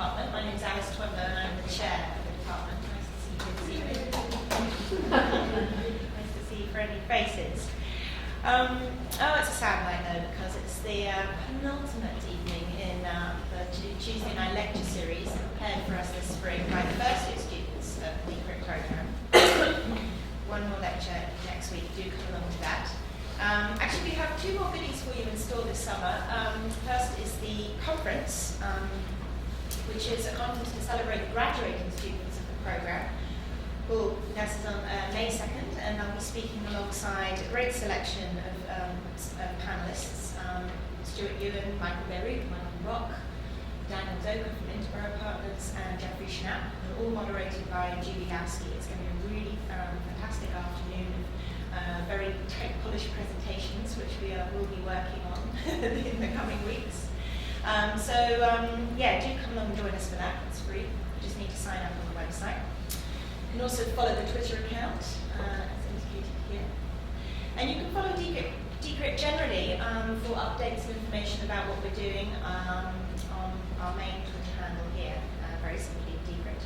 department. My name is Alice Twimbler and I'm the chair of the department. Nice to see you. Nice to see friendly faces. It's a sad night though, because it's the penultimate evening in the Tuesday night lecture series prepared for us this spring by the first year students of the critic program. One more lecture next week, do come along to that. Actually, we have two more goodies for you in store this summer. First is the conference, which is a conference to celebrate the graduating students of the program. This is on May 2nd, and I'll be speaking alongside a great selection of panelists. Stuart Ewan, Michael Beirut, Michael Rock, Daniel Doker from Interborough Partners, and Jeffrey Schnapp, all moderated by Julie Lowski. It's going to be a really fantastic afternoon of very tech-polished presentations, which we will be working on in the coming weeks. Do come along and join us for that. It's free. You just need to sign up on the website. You can also follow the Twitter account, as indicated here. And you can follow Decrypt generally for updates and information about what we're doing on our main Twitter handle here, very simply Decrypt.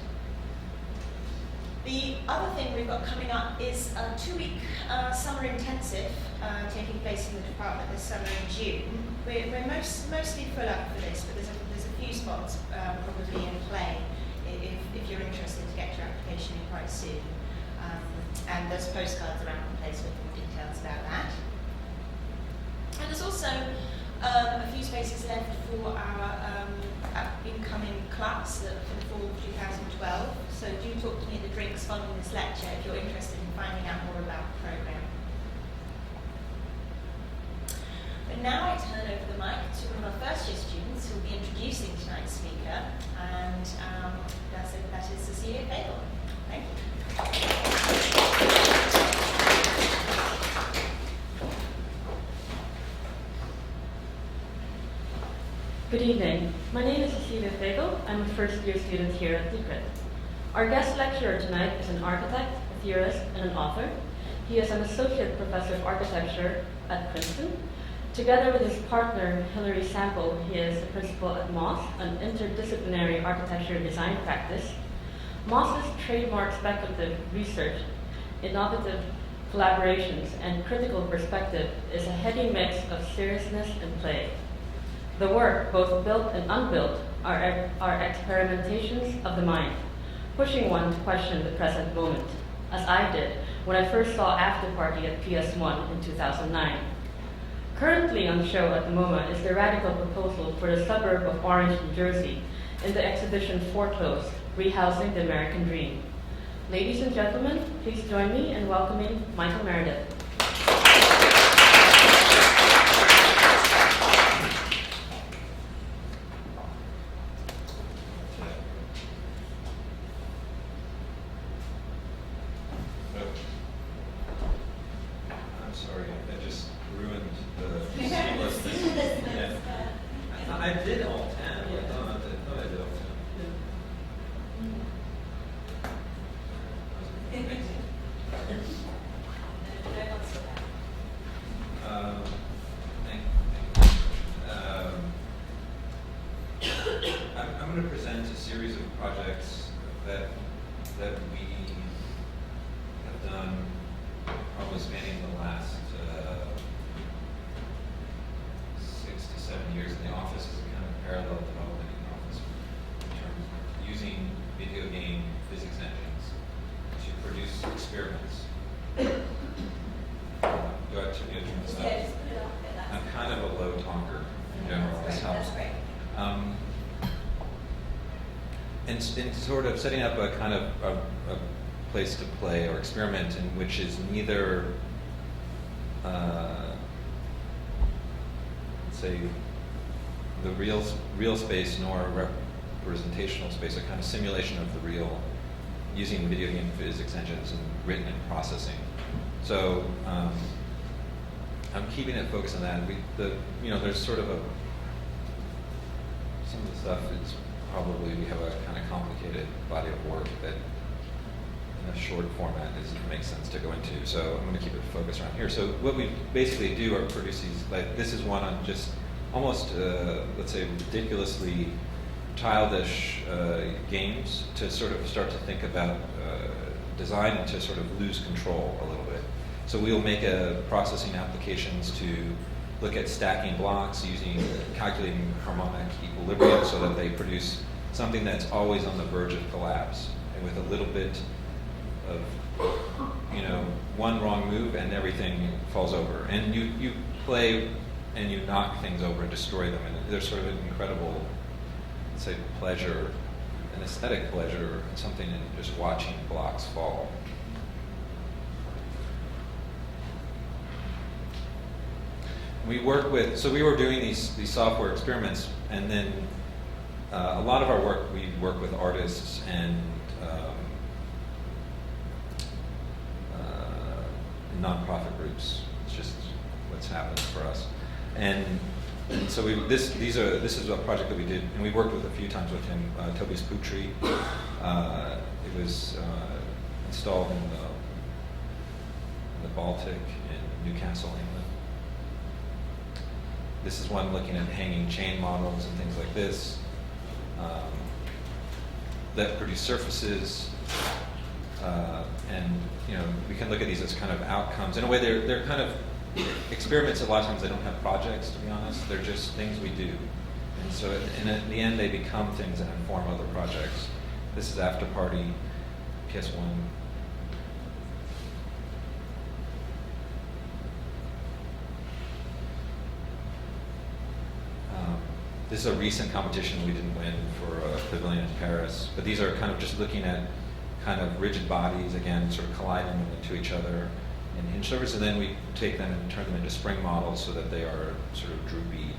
The other thing we've got coming up is a 2-week summer intensive taking place in the department this summer in June. We're mostly full up for this, but there's a few spots probably in play if you're interested to get your application in quite soon. And there's postcards around the place with more details about that. And there's also a few spaces left for our incoming class for the fall of 2012. So do talk to me at the drinks following this lecture if you're interested in finding out more about the programme. But now I turn over the mic to one of our first year students who will be introducing tonight's speaker, and that is Cecilia Fagel. Thank you. Good evening. My name is Cecilia Fagel. I'm a first-year student here at Decrypt. Our guest lecturer tonight is an architect, a theorist, and an author. He is an associate professor of architecture at Princeton. Together with his partner, Hilary Sample, he is the principal at MOS, an interdisciplinary architecture design practice. MOS's trademark speculative research, innovative collaborations, and critical perspective is a heady mix of seriousness and play. The work, both built and unbuilt, are experimentations of the mind, pushing one to question the present moment, as I did when I first saw AfterParty at P.S.1 in 2009. Currently on show at the MoMA is the radical proposal for the suburb of Orange, New Jersey, in the exhibition Foreclosed, Rehousing the American Dream. Ladies and gentlemen, please join me in welcoming Michael Meredith. I'm going to present a series of projects that we have done probably spanning the last 6 to 7 years in the office as a kind of parallel development in the office in terms of using video game physics engines to produce experiments. Do I turn this up? Yeah, just put it up a bit. I'm kind of a low talker in general. This helps. That's great. And sort of setting up a kind of a place to play or experiment in which is neither, say, the real space nor representational space, a kind of simulation of the real, using video game physics engines and written and processing. So I'm keeping it focused on that. There's sort of some of the stuff is probably we have a kind of complicated body of work that in a short format makes sense to go into. So I'm going to keep it focused around here. So what we basically do are produce these, like this is one on just almost, let's say, ridiculously childish games to sort of start to think about design and to sort of lose control a little bit. So we'll make processing applications to look at stacking blocks calculating harmonic equilibrium so that they produce something that's always on the verge of collapse, and with a little bit of, one wrong move and everything falls over. And you play and you knock things over and destroy them, and there's sort of an incredible, let's say, pleasure, an aesthetic pleasure, something in just watching blocks fall. We work with, so we were doing these software experiments, and then a lot of our work, we work with artists and nonprofit groups. It's just what's happened for us. And so this is a project that we did, and we worked with a few times with him, Tobias Putri. It was installed in the Baltic in Newcastle, England. This is one looking at hanging chain models and things like this that produce surfaces, and we can look at these as kind of outcomes. In a way, they're kind of experiments. A lot of times they don't have projects, to be honest. They're just things we do, and so in the end, they become things that inform other projects. This is AfterParty, P.S.1. This is a recent competition we didn't win for a pavilion in Paris, but these are kind of just looking at kind of rigid bodies, again, sort of colliding them into each other in hinge surface, and then we take them and turn them into spring models so that they are sort of droopy.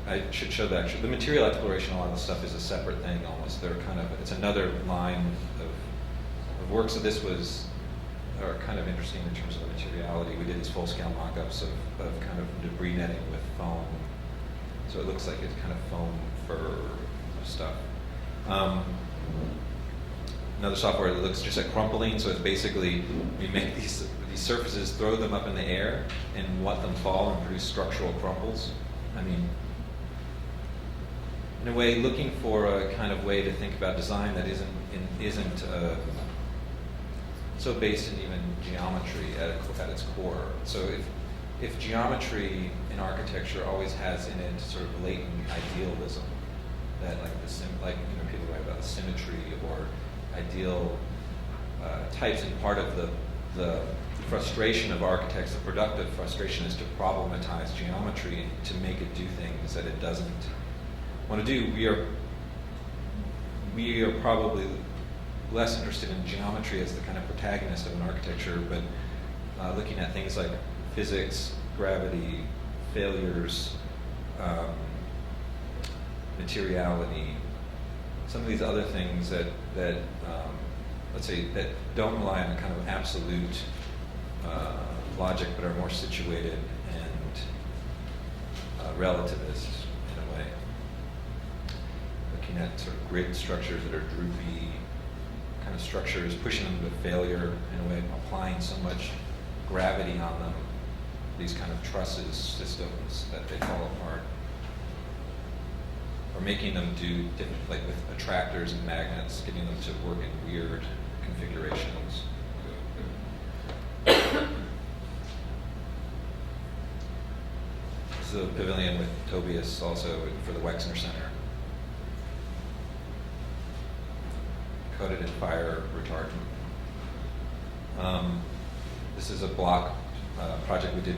I should show that actually. The material exploration, a lot of the stuff is a separate thing almost. It's another line of work. So this are kind of interesting in terms of the materiality. We did these full-scale mock-ups of kind of debris netting with foam. So it looks like it's kind of foam fur stuff. Another software that looks just like crumpling. So it's basically, we make these surfaces, throw them up in the air, and let them fall and produce structural crumples. I mean, in a way, looking for a kind of way to think about design that isn't so based in even geometry at its core. So if geometry in architecture always has in it sort of latent idealism, that people write about symmetry or ideal types, and part of the frustration of architects, the productive frustration, is to problematize geometry and to make it do things that it doesn't want to do. We are probably less interested in geometry as the kind of protagonist of an architecture, but looking at things like physics, gravity, failures, materiality, some of these other things that let's say, that don't rely on a kind of absolute logic, but are more situated and relativist in a way. Looking at sort of grid structures that are droopy, kind of structures, pushing them to failure in a way, applying so much gravity on them, these kind of trusses systems that they fall apart, or making them do different, like with attractors and magnets, getting them to work in weird configurations. This is a pavilion with Tobias also for the Wexner Center. Coated in fire retardant. This is a block project it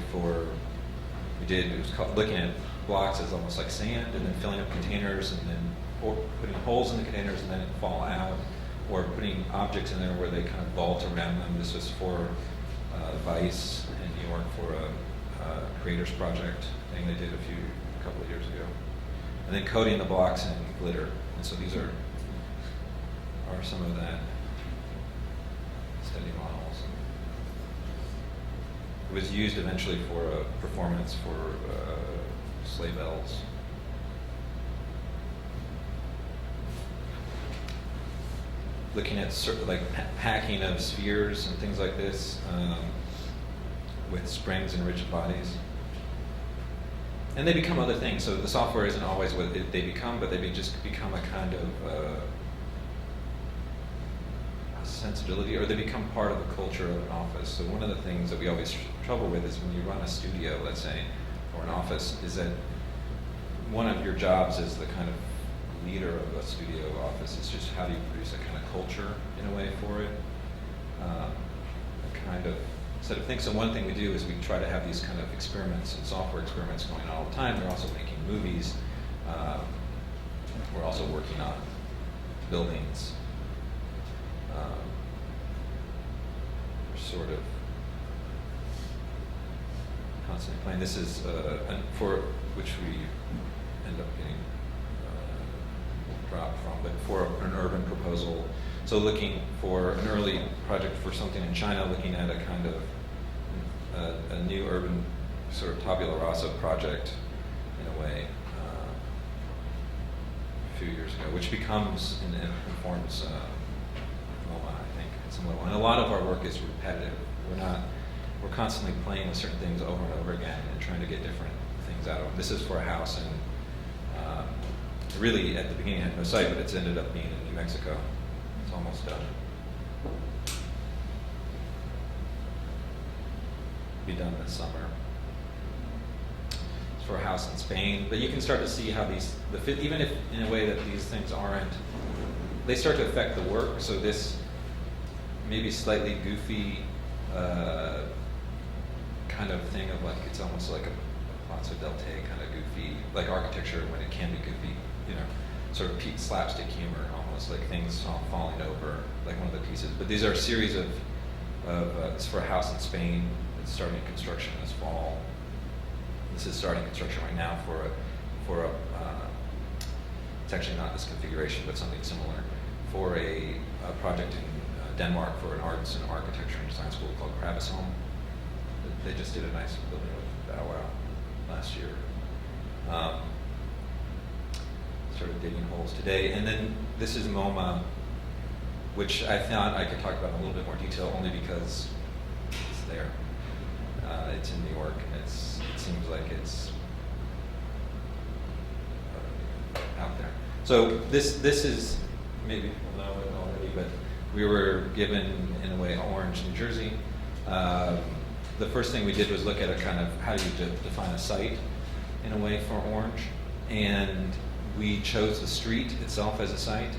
was looking at blocks as almost like sand, and then filling up containers, and then putting holes in the containers and then it fall out, or putting objects in there where they kind of vault around them. This was for Vice in New York for a creators project thing they did a couple of years ago. And then coating the blocks in glitter. And so these are some of that study models. It was used eventually for a performance for sleigh bells. Looking at like packing of spheres and things like this with springs and rigid bodies. and they become other things. So the software isn't always what they become, but they just become a kind of sensibility, or they become part of the culture of an office. So one of the things that we always trouble with is when you run a studio, let's say, or an office, is that one of your jobs as the kind of leader of a studio office is just how do you produce a kind of culture in a way for it, a kind of set of things. So one thing we do is we try to have these kind of experiments and software experiments going on all the time. We're also making movies. We're also working on buildings. We're sort of constantly playing. This is for which we end up getting dropped from, but for an urban proposal. So looking for an early project for something in China, looking at a kind of a new urban sort of tabula rasa project in a way a few years ago, which becomes and informs MoMA, I think, in some level. And a lot of our work is repetitive. We're constantly playing with certain things over and over again and trying to get different things out of them. This is for a house, and really at the beginning had no site, but it's ended up being in New Mexico. It's almost done. Be done this summer. It's for a house in Spain, but you can start to see how even if in a way that these things aren't, they start to affect the work. So this maybe slightly goofy kind of thing of like, it's almost like a Palazzo del Te kind of goofy, like architecture when it can be goofy, sort of slapstick humor, almost like things all falling over, like one of the pieces. But these are a series of it's for a house in Spain. It's starting construction this fall. This is starting construction right now for a it's actually not this configuration, but something similar, for a project in Denmark for an arts and architecture and design school called Krabbesholm. They just did a nice building with Bow Wow last year. Started digging holes today. And then this is MoMA, which I thought I could talk about in a little bit more detail only because it's there. It's in New York, and it seems like it's out there. So this is, maybe people know it already, but we were given, in a way, Orange, New Jersey. The first thing we did was look at a kind of, how do you define a site, in a way, for Orange? And we chose the street itself as a site.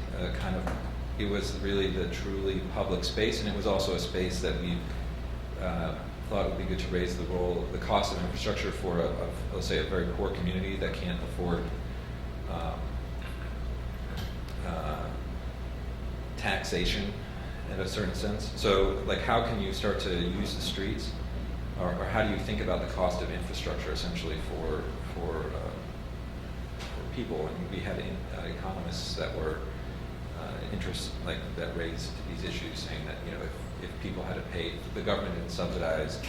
It was really the truly public space, and it was also a space that we thought it would be good to raise the cost of infrastructure for let's say, a very poor community that can't afford taxation in a certain sense. So, like, how can you start to use the streets, or how do you think about the cost of infrastructure essentially for people? And we had economists that were that raised these issues, saying that if people had to pay, the government didn't subsidize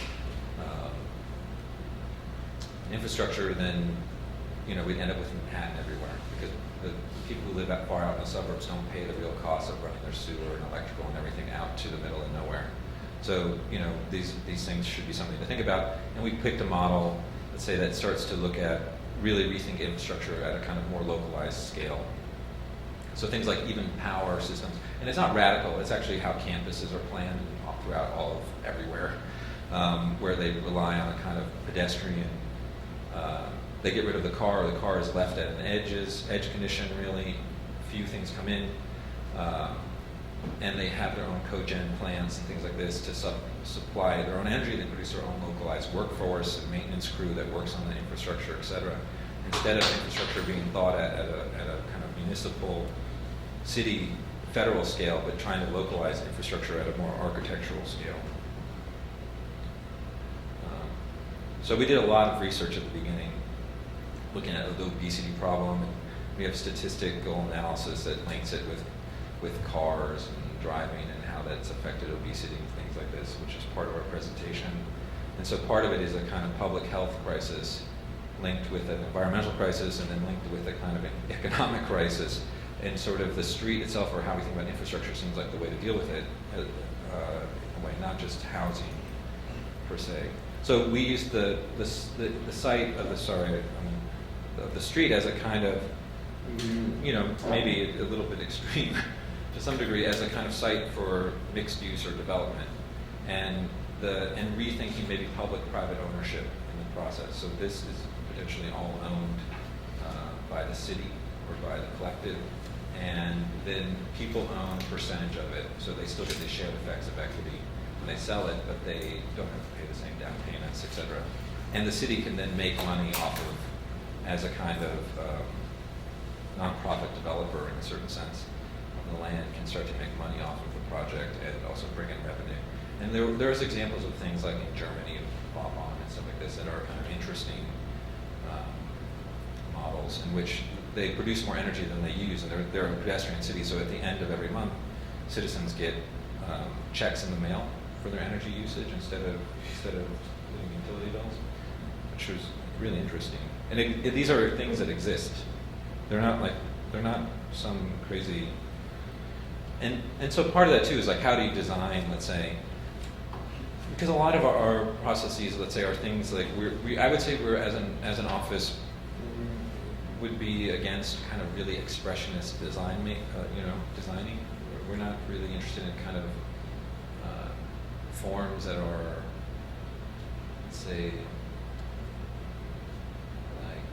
infrastructure, then we'd end up with Manhattan everywhere, because the people who live far out in the suburbs don't pay the real cost of running their sewer and electrical and everything out to the middle of nowhere. So these things should be something to think about. And we picked a model, let's say, that starts to look at really rethink infrastructure at a kind of more localized scale. So things like even power systems, and it's not radical, it's actually how campuses are planned throughout everywhere, where they rely on a kind of pedestrian, they get rid of the car is left at an edge condition really, few things come in, and they have their own cogen plants and things like this to supply their own energy. They produce their own localized workforce and maintenance crew that works on the infrastructure, et cetera. Instead of infrastructure being thought at a kind of municipal, city, federal scale, but trying to localize infrastructure at a more architectural scale. So we did a lot of research at the beginning, looking at the obesity problem. And we have statistical analysis that links it with cars and driving and how that's affected obesity and things like this, which is part of our presentation. And so part of it is a kind of public health crisis linked with an environmental crisis, and then linked with a kind of an economic crisis. And sort of the street itself, or how we think about infrastructure, seems like the way to deal with it, in a way, not just housing per se. So we used the site of the, sorry, I'm of the street as a kind of, maybe a little bit extreme to some degree, as a kind of site for mixed use or development, and rethinking maybe public-private ownership in the process. So this is potentially all owned by the city or by the collective, and then people own a percentage of it, so they still get the shared effects of equity when they sell it, but they don't have to pay the same down payments, et cetera. And the city can then make money off of, as a kind of nonprofit developer in a certain sense of the land, can start to make money off of the project and also bring in revenue. And there's examples of things like in Germany, Bob and stuff like this, that are kind of interesting models in which they produce more energy than they use, and they're a pedestrian city, so at the end of every month, citizens get checks in the mail for their energy usage instead of doing utility bills, which was really interesting. And these are things that exist. They're not some crazy. And so part of that too is like, how do you design, let's say, because a lot of our processes, let's say, are things like I would say we're as an office would be against kind of really expressionist designing. We're not really interested in kind of forms that are, let's say, like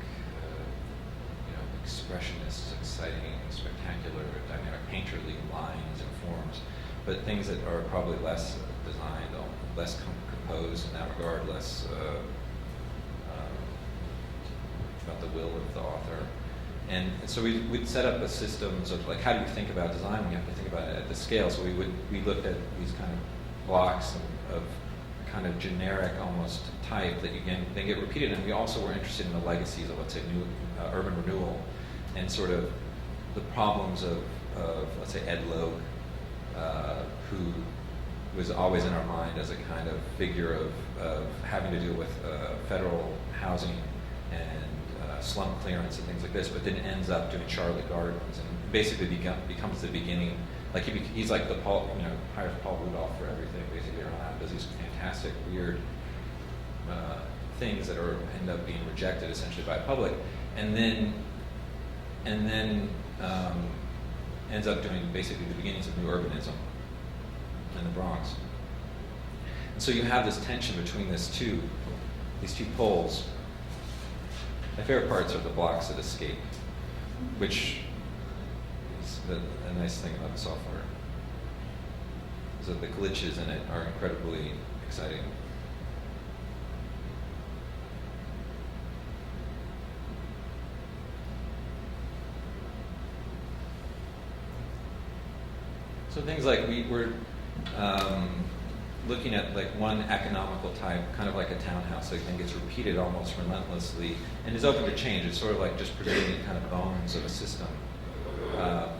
expressionist, exciting, spectacular, dynamic, painterly lines and forms, but things that are probably less designed, less composed in that regard, less about the will of the author. And so we'd set up a systems of like, how do you think about design? We have to think about it at the scale. So we looked at these kind of blocks of kind of generic almost type that they get repeated. And we also were interested in the legacies of, let's say, urban renewal and sort of the problems of let's say, Ed Logue, who was always in our mind as a kind of figure of having to deal with federal housing and slum clearance and things like this, but then ends up doing Charlotte Gardens and basically becomes the beginning. Like he's like the hires Paul Rudolph for everything basically around, does these fantastic weird things that end up being rejected essentially by the public, and then ends up doing basically the beginnings of new urbanism in the Bronx. And so you have this tension between these two poles. My favorite parts are the blocks that escape, which is a nice thing about the software, is that the glitches in it are incredibly exciting. So things like we're looking at like one economical type, kind of like a townhouse, that then gets repeated almost relentlessly and is open to change. It's sort of like just preserving the kind of bones of a system.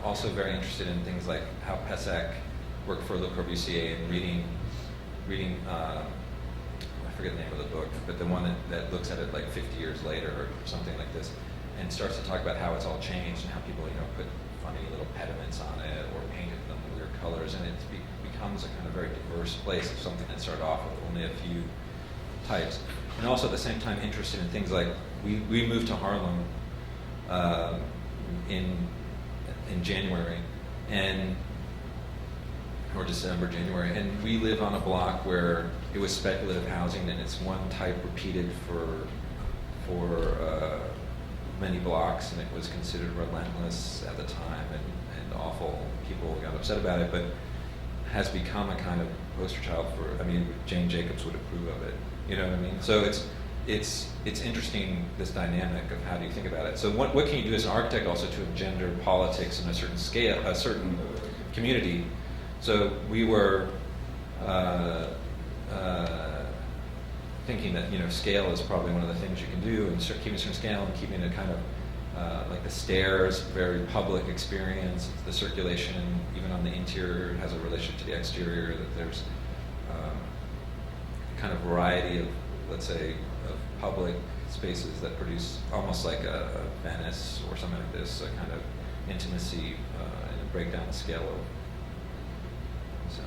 Also very interested in things like how Pessac worked for Le Corbusier and reading I forget the name of the book, but the one that looks at it like 50 years later or something like this, and starts to talk about how it's all changed and how people put funny little pediments on it or painted them weird colors, and it becomes a kind of very diverse place of something that started off with only a few types. And also at the same time interested in things like, we moved to Harlem in January, or December, January, and we live on a block where it was speculative housing, and it's one type repeated for many blocks, and it was considered relentless at the time and awful. People got upset about it, but has become a kind of poster child for, Jane Jacobs would approve of it. You know what I mean? So it's interesting, this dynamic of how do you think about it. So what can you do as an architect also to engender politics in a certain scale, a certain community? So we were thinking that scale is probably one of the things you can do, and keeping a certain scale and keeping it kind of like the stairs, very public experience. The circulation, even on the interior, has a relationship to the exterior. That there's kind of variety of, let's say, of public spaces that produce almost like a Venice or something like this, a kind of intimacy and a breakdown the scale of. So.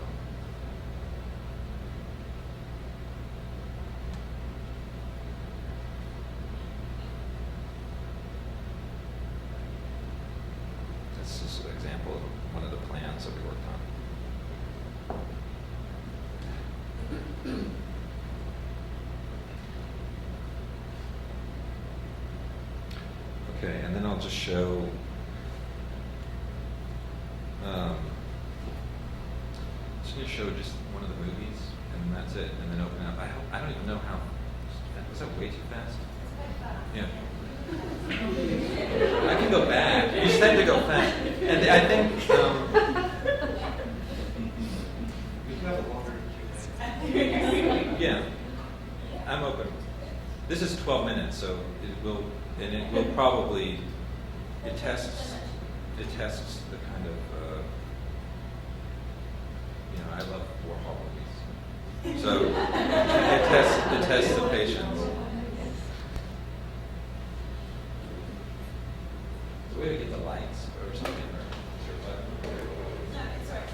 This is an example of one of the plans that we worked on. Okay, and then I'll just show. Just going to show just one of the movies, and that's it, and then open up. I don't even know how. Was that way too fast? Yeah. I can go back. You just had to go fast, and I think. We can have a longer Q&A. Yeah, I'm open. This is 12 minutes, so it will probably it tests the kind of I love Warhol movies, so it tests the patience. It's a way to get the lights or something. No, it's all right.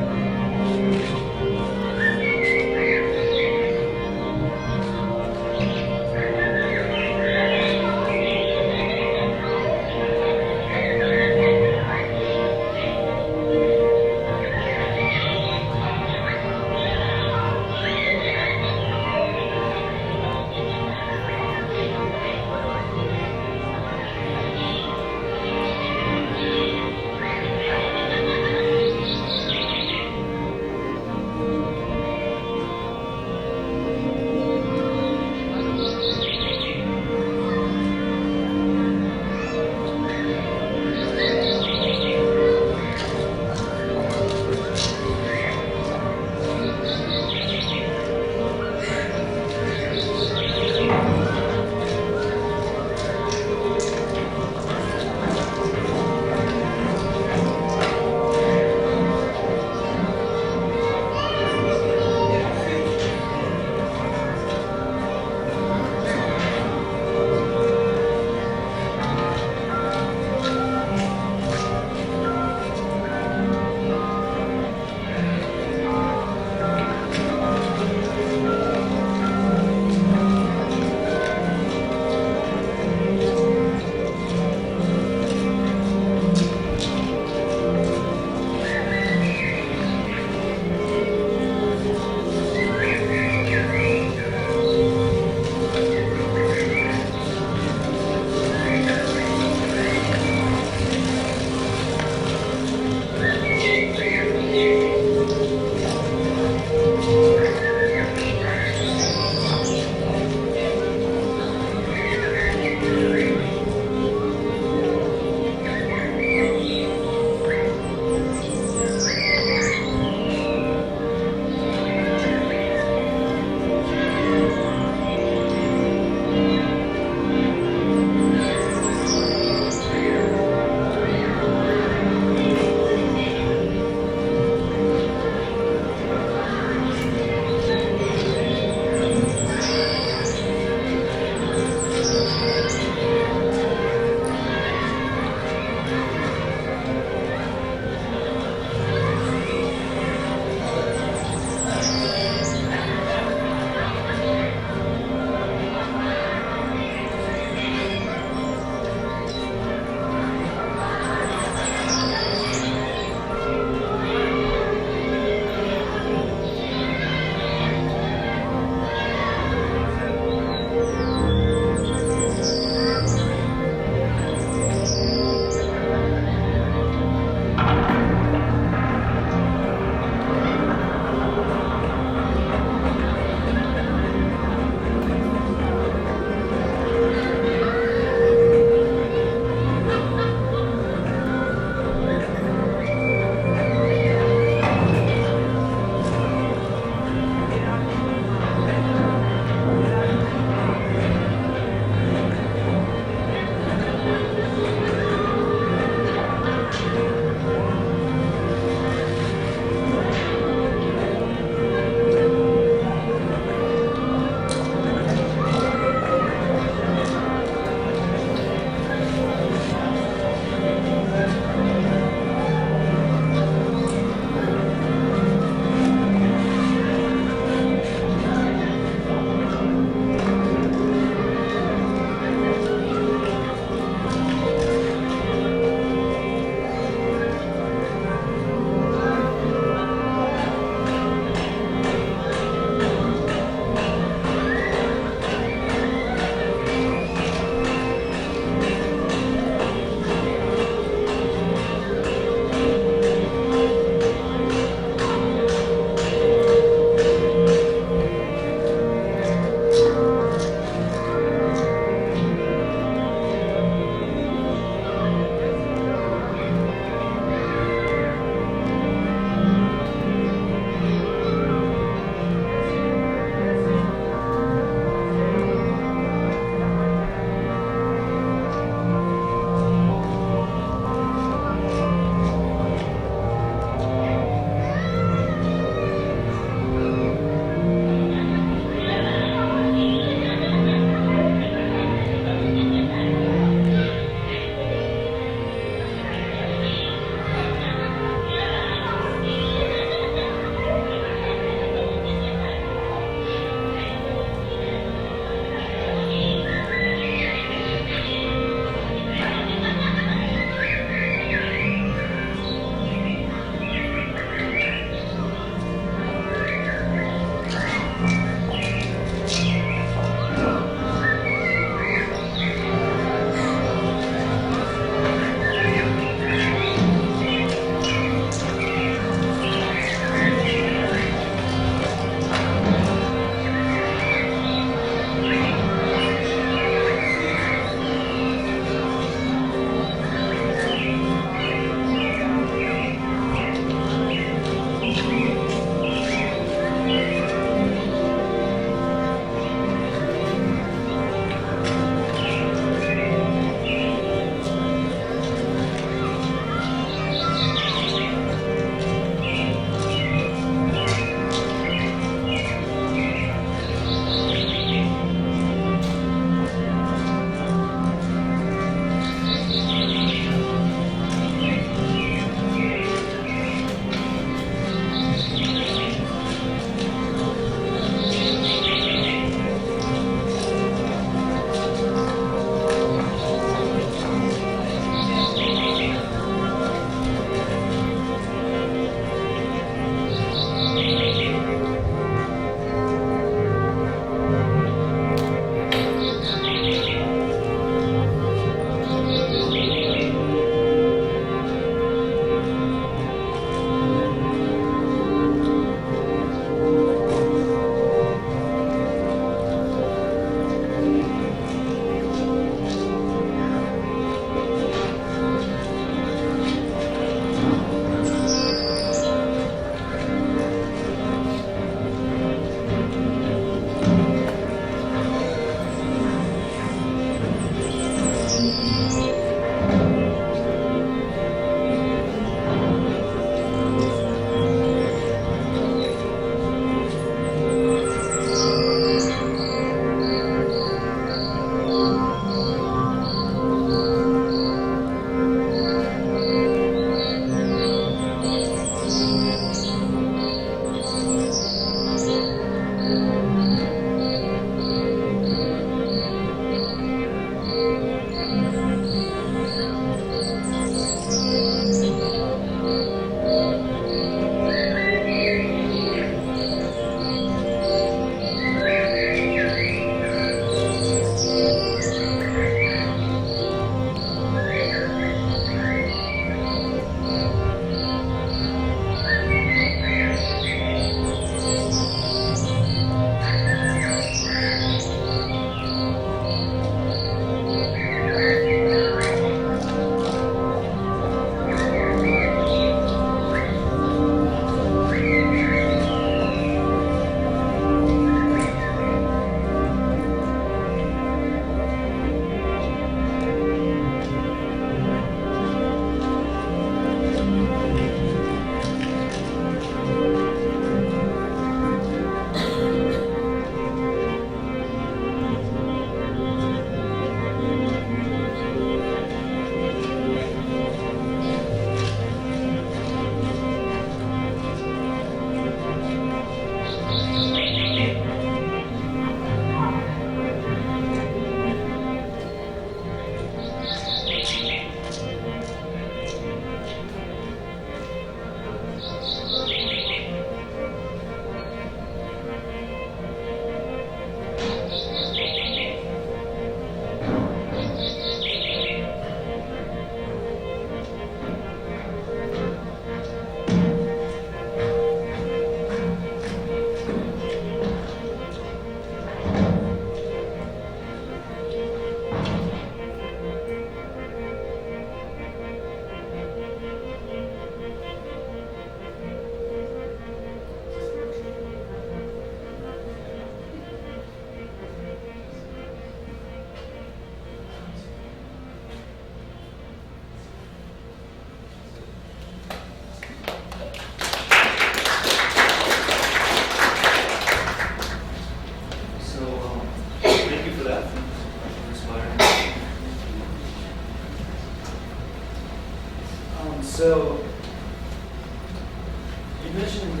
mentioned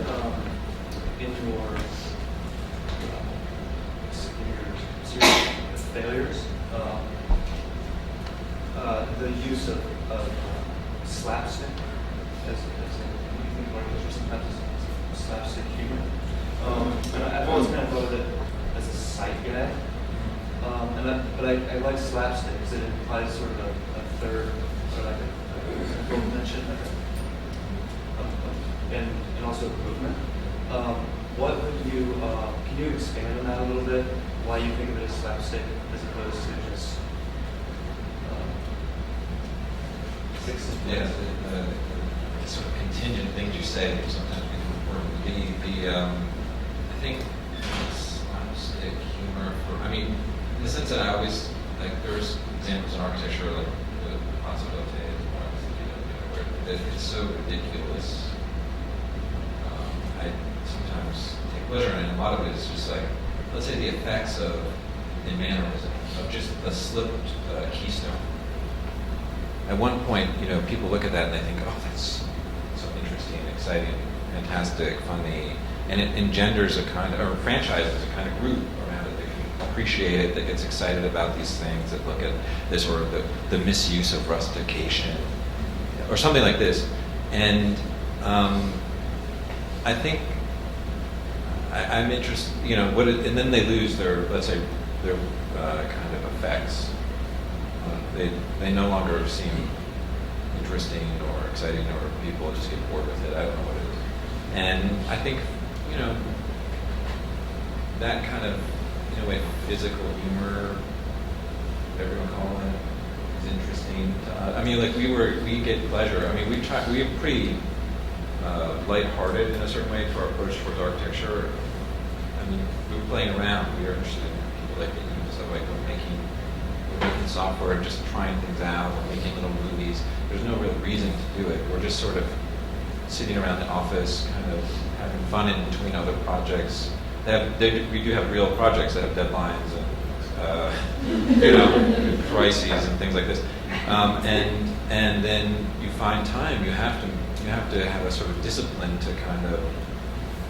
in your series of failures the use of slapstick as you think architecture sometimes is slapstick humor. And I've always kind of thought of it as a sight gag. But I like slapstick because it implies sort of a third, sort of like a full dimension, and also movement. What would you, can you expand on that a little bit? Why you think of it as slapstick as opposed to just Yeah, the sort of contingent things you say sometimes become important. I think slapstick humor I mean, in the sense that I always, like, there's examples in architecture, like the possibility where it's so ridiculous. I sometimes take pleasure in it, and a lot of it is just like, let's say the effects of the mannerism, of just a slipped keystone. At one point, people look at that and they think, oh, that's so interesting, exciting, fantastic, funny, and it engenders a kind of, or franchises a kind of group around it that can appreciate it, that gets excited about these things, that look at this, or the misuse of rustication, or something like this. And I think I'm interested, and then they lose their, let's say, their kind of effects. They no longer seem interesting or exciting, or people just get bored with it. I don't know what it is. And I think, that kind of, in a way, physical humor, whatever you want to call it, is interesting to us. I mean, like, we get pleasure. I mean, we're pretty lighthearted in a certain way to our approach towards architecture. I mean, we were playing around. We were interested in people like you, so like we're making software, just trying things out, we're making little movies. There's no real reason to do it. We're just sort of sitting around the office, kind of having fun in between other projects. We do have real projects that have deadlines and crises and things like this. And then you find time. You have to have a sort of discipline to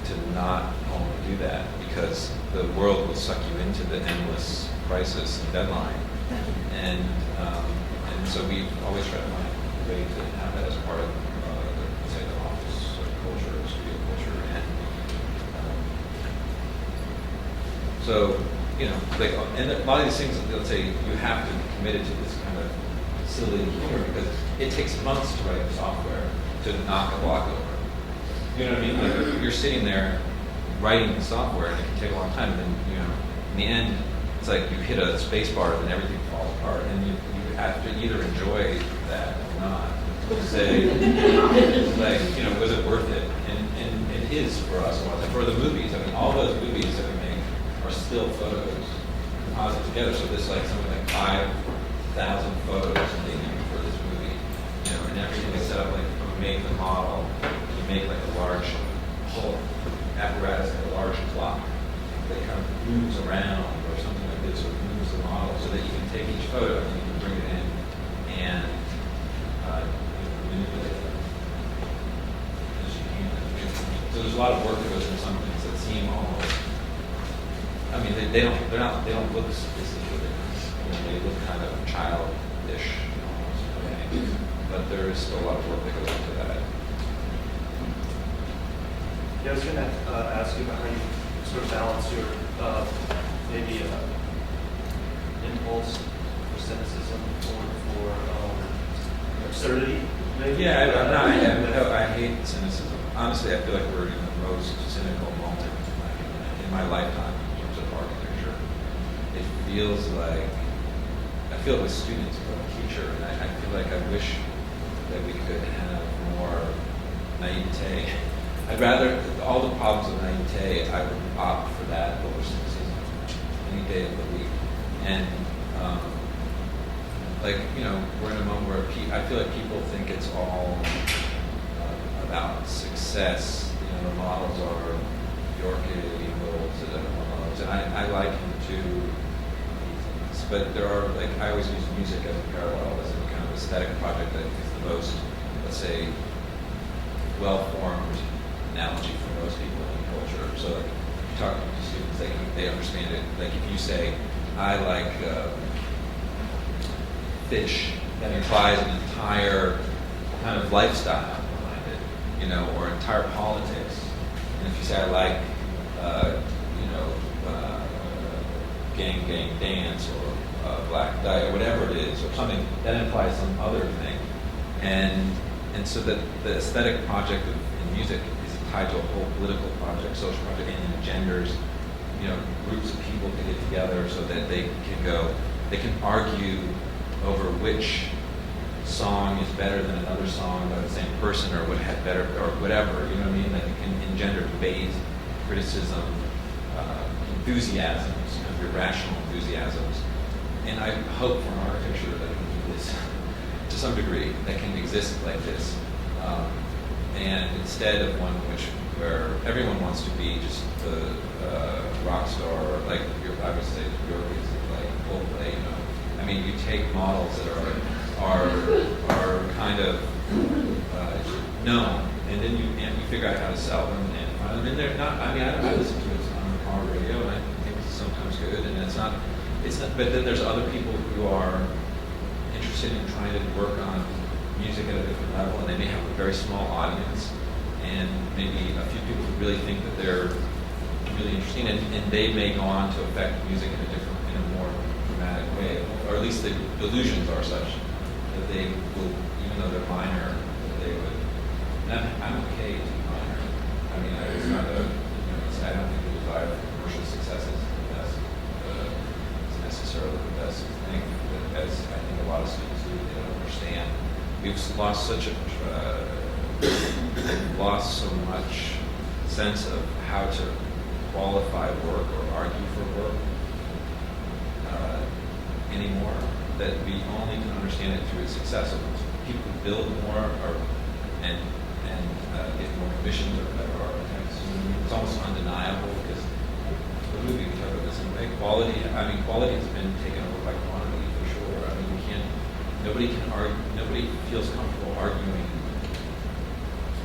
to not only do that, because the world will suck you into the endless crisis and deadline. And so we always try to find a way to have that as part of, let's say, the office culture, the studio culture. And so, like, and a lot of these things, let's say, you have to be committed to this kind of silly humor, because it takes months to write software to knock a block over. You know what I mean? Like, you're sitting there writing the software, and it can take a long time, and then, in the end, it's like you hit a space bar and everything falls apart, and you have to either enjoy that or not. Say, like, was it worth it? And it is for us. For the movies, I mean, all those movies that we make are still photos composite together. So there's like something like 5,000 photos taken for this movie, and everything is set up like you make the model, you make like a large whole apparatus, like a large clock that kind of moves around, or something like this, or moves the model, so that you can take each photo and you can bring it in and manipulate them as you can. So there's a lot of work that goes into some things that seem almost, I mean, they don't look sophisticated. They look kind of childish almost, but there is still a lot of work that goes into that. Yeah, I was going to ask you about how you sort of balance your maybe impulse for cynicism or for absurdity. Maybe. Yeah, I hate cynicism. Honestly, I feel like we're in the most cynical moment in my lifetime in terms of architecture. It feels like, I feel it with students, but a teacher, and I feel like I wish that we could have more naivete. I'd rather, all the problems of naivete, I would opt for that over cynicism any day of the week. And, we're in a moment where I feel like people think it's all about success. The models are Yorkie, Wills, and I like him too. But there are, I always use music as a parallel, as a kind of aesthetic project that is the most, let's say, well-formed analogy for most people in culture. So like, if you talk to students, they understand it. Like if you say, I like fish, that implies an entire kind of lifestyle behind it, you know, or entire politics. And if you say, I like, gang dance or black diet, or whatever it is, or something, that implies some other thing. And so that the aesthetic project in music is tied to a whole political project, social project, and it engenders, you know, groups of people to get together so that they can argue over which song is better than another song by the same person, or what had better, or whatever, you know what I mean? Like it can engender debate, criticism, enthusiasms, kind of irrational enthusiasms. And I hope for an architecture that can do this to some degree, that can exist like this. And instead of one where everyone wants to be just the rock star, like I would say your is like Coldplay, you know. I mean, you take models that are kind of known, and then you figure out how to sell them, and they're not. I mean, I listen to it on the car radio, and I think it's sometimes good, and it's not. But then there's other people who are interested in trying to work on music at a different level, and they may have a very small audience, and maybe a few people who really think that they're really interesting, and they may go on to affect music in a more dramatic way, or at least the illusions are such that they will, even though they're minor, that they would. And I'm okay to be minor. I mean, it's not a. I don't think the desire for commercial success is the best. It's necessarily the best thing. But as I think a lot of students do, they don't understand. We've lost so much sense of how to qualify work or argue for work anymore, that we only can understand it through its success. So people who build more and get more commissions or better architects. It's almost undeniable because the movie we talk about this in a way. Quality has been taken over by quantity for sure. I mean, nobody can argue. Nobody feels comfortable arguing.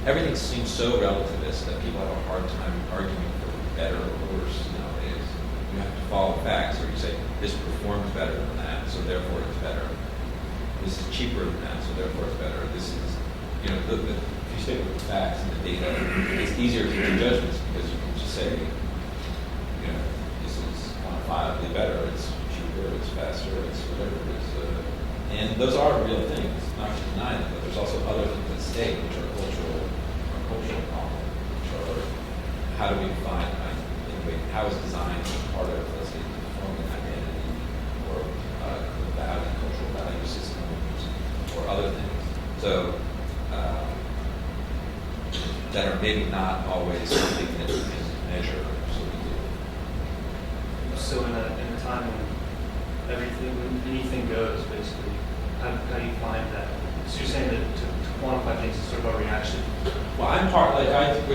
Everything seems so relativist that people have a hard time arguing for better or worse nowadays. You have to follow facts, or you say this performs better than that, so therefore it's better. This is cheaper than that, so therefore it's better. This is, you know, if you stick with the facts and the data, it's easier to make judgments because you can just say, you know, this is quantifiably better, it's cheaper, it's faster, it's whatever it is. And those are real things, not to deny them, but there's also other things at stake, which are cultural problems, which are how do we define, how is design part of, let's say, forming identity, or value, cultural value systems, or other things. So that are maybe not always something that we can measure. So in a time when anything goes, basically, how do you find that? So you're saying that to quantify things is sort of a reaction. Well, I'm part, we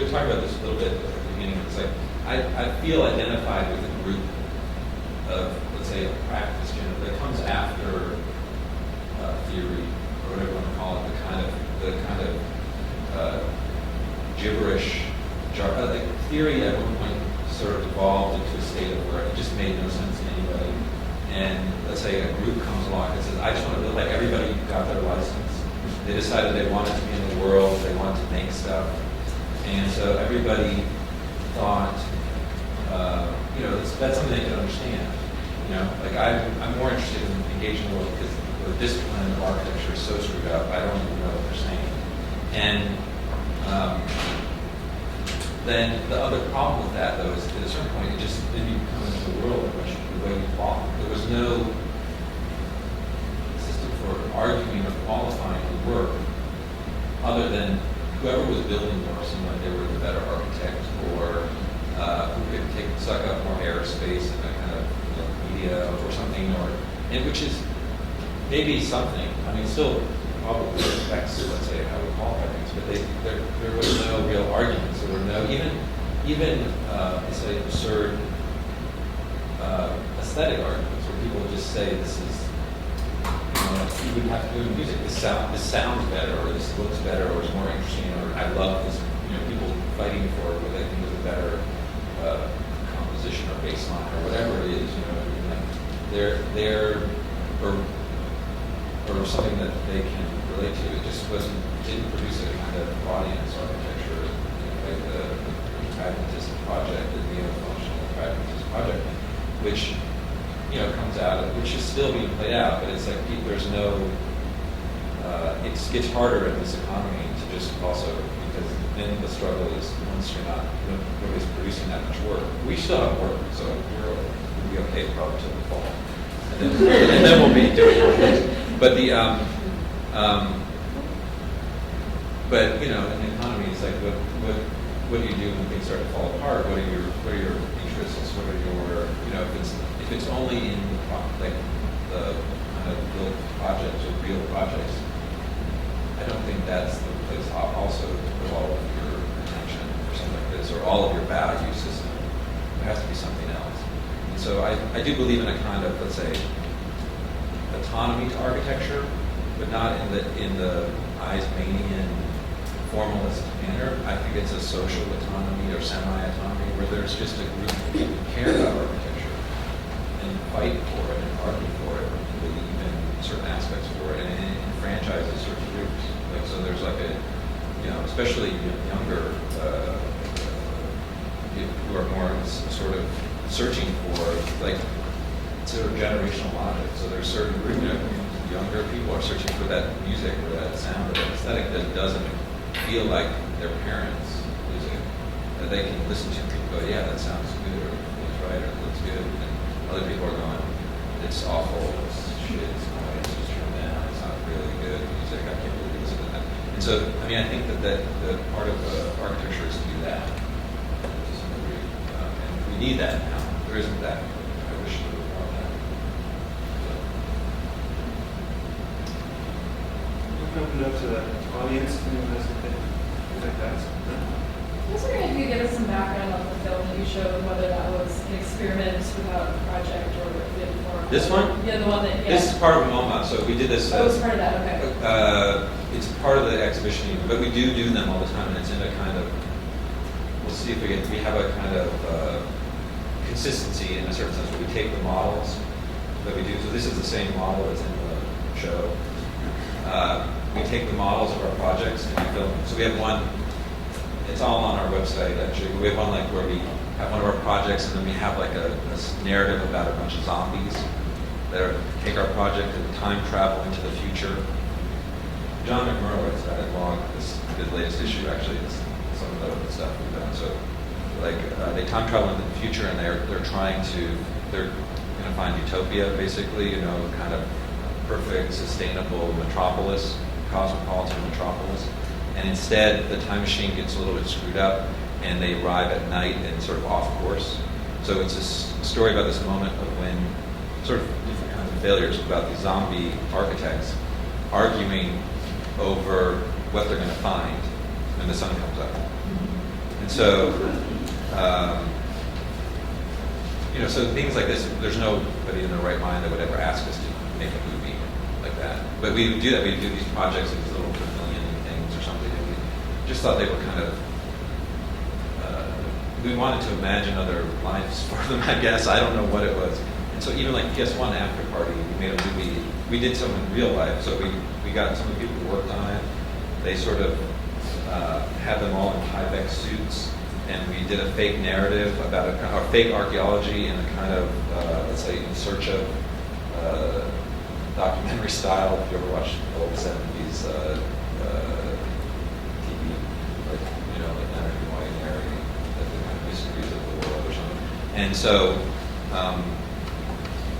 were talking about this a little bit at the beginning. It's like, I feel identified with a group of, let's say, a practice that comes after theory, or whatever you want to call it, the kind of gibberish, like theory at one point sort of evolved into a state of where it just made no sense to anybody. And let's say a group comes along and says, I just want to live like everybody who got their license. They decided they wanted to be in the world, they wanted to make stuff. And so everybody thought, that's something they could understand. Like I'm more interested in engaging the world because the discipline of architecture is so screwed up, I don't even know what they're saying. And then the other problem with that, though, is at a certain point, then you come into the world in which the way you fall. There was no system for arguing or qualifying the work other than whoever was building more seemed like they were the better architect, or who could suck up more airspace in a kind of media or something, and which is maybe something. I mean, still probably affects, let's say, how we qualify things, but there was no real arguments. There were no even let's say absurd aesthetic arguments where people would just say this is you would have to do in music. This sounds better, or this looks better, or is more interesting, or I love this. People fighting for what they think is a better composition or baseline or whatever it is, you know, they're or something that they can relate to. It just didn't produce a kind of audience architecture, you know, like the pragmatist project, the neo-functional pragmatist project, which, you know, comes out, which is still being played out, but it's like there's no, it gets harder in this economy to just also, because then the struggle is once nobody's producing that much work. We still have work, so we'll be okay probably till the fall. And then we'll be doing more. But but you know, in the economy, it's like what do you do when things start to fall apart? What are your interests? What are your, you know, if it's only in like the kind of built projects or real projects, I don't think that's the place also to put all of your attention or something like this, or all of your value system. There has to be something else. And so I do believe in a kind of, let's say, autonomy to architecture, but not in the Eismanian formalist manner. I think it's a social autonomy or semi-autonomy where there's just a group of people who care about architecture and fight for it and argue for it and believe in certain aspects for it and enfranchises certain groups. Like, so there's like a, you know, especially younger people who are more sort of searching for like sort of generational logic. So there's certain group, you know, younger people are searching for that music or that sound or that aesthetic that doesn't feel like their parents' music, that they can listen to. People go, yeah, that sounds good, or it feels right, or it looks good. And other people are going, it's awful, it's shit, it's noise, just turn it down, it's not really good music, I can't really listen to that. And so, I mean, I think that the part of architecture is to do that to some degree. And we need that now. There isn't that. I wish there was more of that. Open up to the audience, anyone has anything like that? I was wondering if you could give us some background on the film that you showed, whether that was an experiment without a project or in form. This one? Yeah, the one that, yeah. This is part of MoMA, so we did this. Oh, it's part of that, okay. It's part of the exhibition, but we do them all the time, and it's in a kind of, we'll see if we have a kind of consistency in a certain sense where we take the models that we do. So this is the same model that's in the show. We take the models of our projects and we film them. So we have one, it's all on our website actually. We have one like where we have one of our projects and then we have like a narrative about a bunch of zombies that take our project and time travel into the future. John McMurrow writes that in Log, the latest issue actually, is some of the stuff we've done. So like they time travel into the future and they're going to find utopia basically, you know, kind of perfect, sustainable metropolis, cosmopolitan metropolis. And instead, the time machine gets a little bit screwed up and they arrive at night and sort of off course. So it's a story about this moment of when sort of different kinds of failures about these zombie architects arguing over what they're going to find when the sun comes up. And so, you know, so things like this, there's nobody in their right mind that would ever ask us to make a movie like that. But we would do that. We would do these projects, these little pavilion things or something. And we just thought they were kind of, we wanted to imagine other lives for them, I guess. I don't know what it was. And so even like P.S.1 AfterParty, we made a movie. We did some in real life. So we got some of the people who worked on it. They sort of had them all in high-tech suits. And we did a fake narrative about a fake archaeology in a kind of, let's say, in search of documentary style. If you ever watched old 70s TV, like, you know, like Leonard Nimoy narrating the kind of mysteries of the world or something. And so,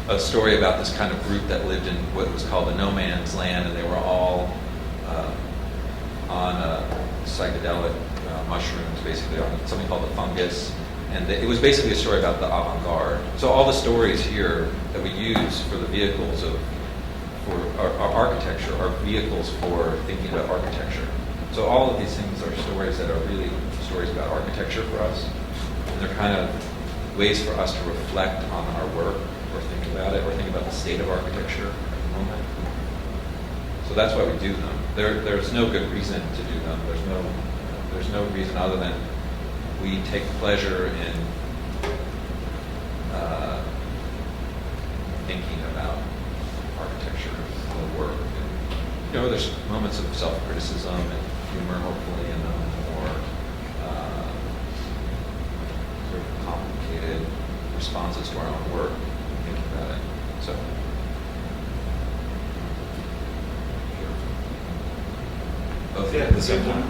a story about this kind of group that lived in what was called the no man's land, and they were all on psychedelic mushrooms, basically, on something called the fungus. And it was basically a story about the avant-garde. So all the stories here that we use for the vehicles for our architecture are vehicles for thinking about architecture. So all of these things are stories that are really stories about architecture for us. And they're kind of ways for us to reflect on our work or think about it or think about the state of architecture at the moment. So that's why we do them. There's no good reason to do them. There's no reason other than we take pleasure in thinking about architecture, the work. And, there's moments of self-criticism and humor, hopefully, in them, or sort of complicated responses to our own work, thinking about it. So. Both at the same time.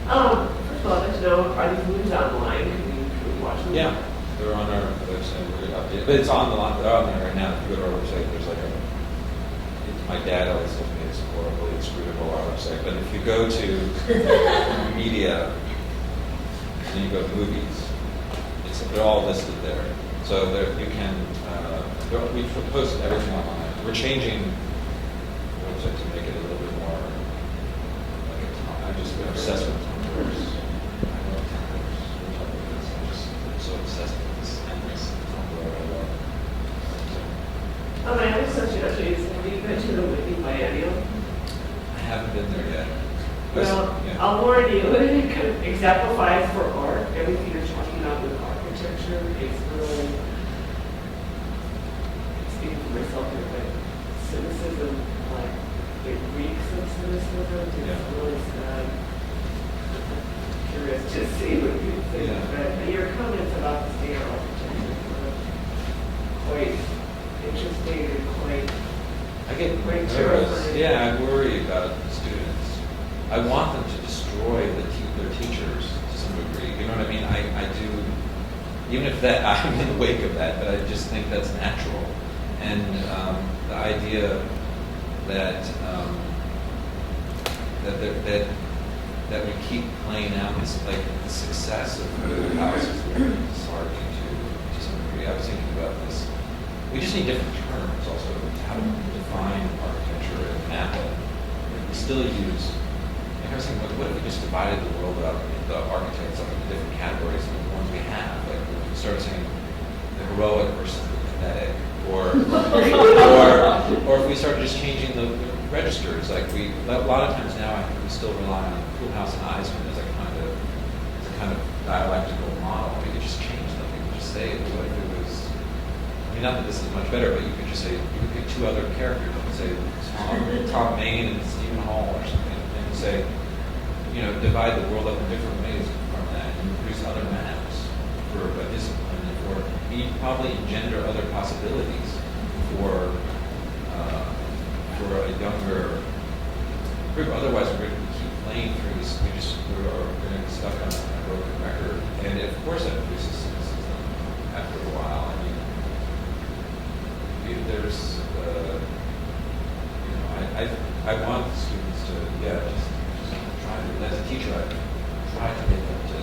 First of all, I'd like to know, are these movies online? Can we watch them? Yeah, they're on our website. We're gonna update, but it's on the line. They're on there right now. If you go to our website, there's like my dad always told me it's horribly inscrutable, our website. But if you go to media, and you go to movies, they're all listed there. So there you can. We post everything online. We're changing the website to make it a little bit more. I'm just obsessed with Tumblrs. I love Tumblrs. I'm so obsessed with this endless Tumblr I love. My other question actually is, have you been to the Whitney Biennial? I haven't been there yet. Well, Yeah. I'll warn you, it kind of exemplifies for art everything you're talking about with architecture. It's really, speaking for myself here, but cynicism, like, it reeks of cynicism. It's really sad. Curious to see what you think. Yeah. But your comments about the state of architecture were quite interesting and quite. I get Quite nervous. terrifying. Yeah, I worry about students. I want them to destroy their teachers to some degree. You know what I mean? I do, even if that I'm in the wake of that, but I just think that's natural. And the idea that that we keep playing out this like the success of the houses is hard to some degree. I was thinking about this. We just need different terms also how to define architecture and map it. We still use. I was thinking, what if we just divided the world up, the architects up into different categories than the ones we have? Like we started saying the heroic versus the pathetic, or if we started just changing the registers. Like a lot of times now, I think we still rely on Koolhaas and Eisman as a kind of dialectical model. We could just change them. We could just say, what if it was? I mean, not that this is much better, but you could just say you could pick two other characters. You could say Tom Maine and Stephen Hall or something, and say, divide the world up in different ways from that, and produce other maps for a discipline, or probably engender other possibilities for a younger group. Otherwise, we're going to keep playing through this. We're going to be stuck on a broken record, and of course, that produces cynicism after a while. I mean, there's, I want the students to, just try to, as a teacher, I try to get them to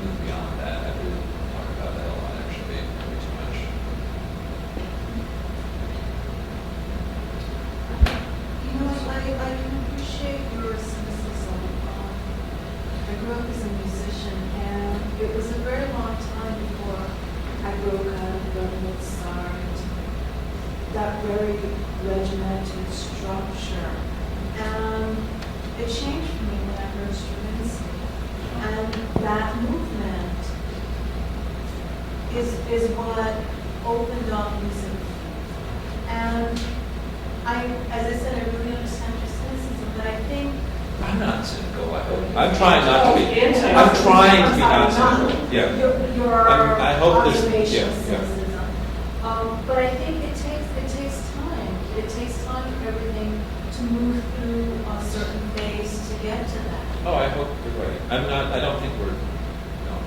move beyond that. I really talk about that a lot, actually, way too much. I can appreciate your cynicism. I grew up as a musician, and it was a very long time before I broke out of the Mozart, that very regimented structure. And it changed for me when I heard Stravinsky. And that movement is what opened up music. And as I said, I really understand your cynicism, but I think I'm not cynical, I hope. I'm trying not to be. I'm trying to be not cynical. Yeah. Your I hope there's. observation Yeah. cynicism. But I think it takes time. It takes time for everything to move through a certain phase to get to that. Oh, I hope you're right. I don't think we're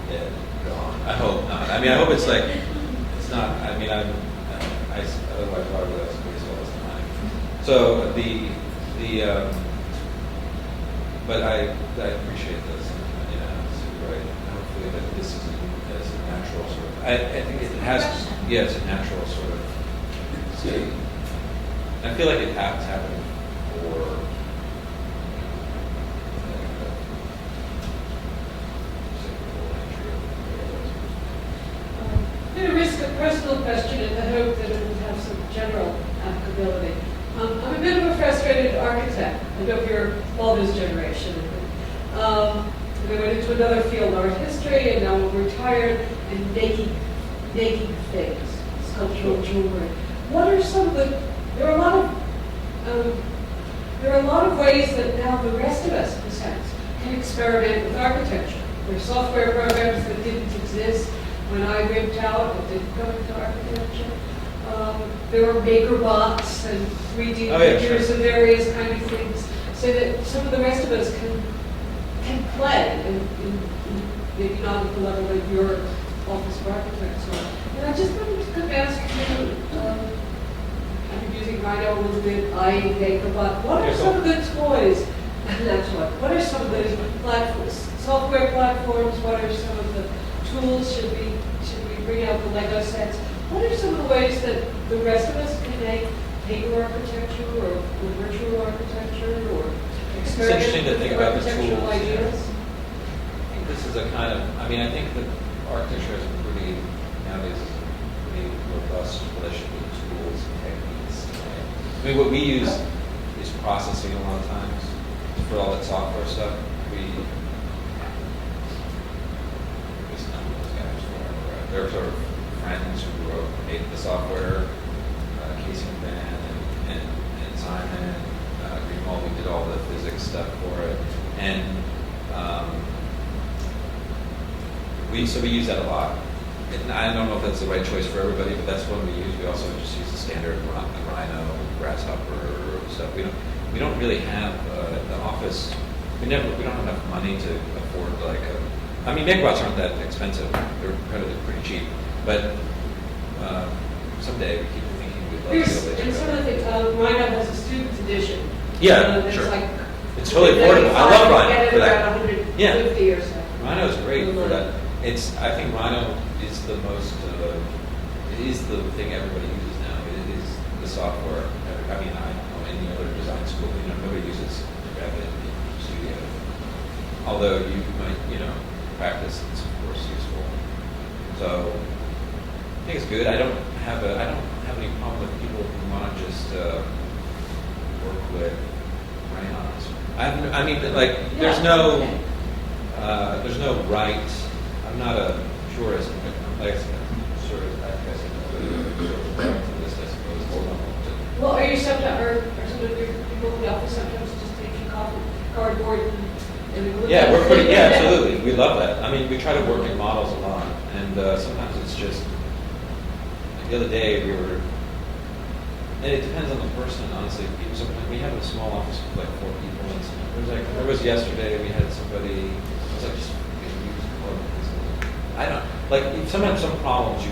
dead, gone. I hope not. I mean, I hope it's like, it's not, I mean, otherwise why would I waste all this time? So but I appreciate this. It's right. Hopefully that this is a natural sort of, I think it has, it's a natural sort of state. I feel like it has happened for I'm going to risk a personal question in the hope that it will have some general applicability. I'm a bit of a frustrated architect. I know if you're all this generation. And I went into another field, art history, and now I'm retired and making things, sculptural jewelry. What are some of the? There are a lot of ways that now the rest of us, in a sense, can experiment with architecture. There are software programs that didn't exist when I ripped out and didn't go into architecture. There are MakerBots and 3D pictures and various kind of things, so that some of the rest of us can play, and maybe not at the level that your office of architects are. And I just wanted to ask you, I've been using Rhino a little bit, MakerBot. What are some of the toys? That's what are some of those platforms, software platforms? What are some of the tools? Should we bring out the Lego sets? What are some of the ways that the rest of us can make paper architecture or virtual architecture or It's interesting to think about the tools. Ideas? I think this is a kind of, I think that architecture has a pretty, nowadays, pretty robust relationship with tools and techniques. Right? What we use is processing a lot of times for all that software stuff. They're sort of friends who made the software, Casey and Simon, Greenwald, we did all the physics stuff for it, and we use that a lot. And I don't know if that's the right choice for everybody, but that's one we use. We also just use the standard Rhino, Grasshopper stuff. We don't really have the office. We don't have enough money to afford MakerBots aren't that expensive. They're incredibly pretty cheap. But someday we keep thinking we'd love to go and some of the things, Rhino has a student edition. Yeah, it's sure. Like it's totally affordable. I love Rhino for that. Around 150 or so. Rhino is great for that. I think Rhino is the most. It is the thing everybody uses now. It is the software. I don't know any other design school. Nobody uses Revit Studio. Although you might, practice, it's of course useful. So I think it's good. I don't have any problem with people who want to just work with crayons. There's no right. I'm not a purist. Well, are you sometimes, or some of your people in the office sometimes just taking cardboard and yeah, we're pretty. Yeah, absolutely. We love that. We try to work in models a lot, and sometimes it's just. The other day we were, and it depends on the person, honestly. Sometimes we have a small office with 4 people, and there was yesterday we had somebody. I was like, just I don't sometimes some problems you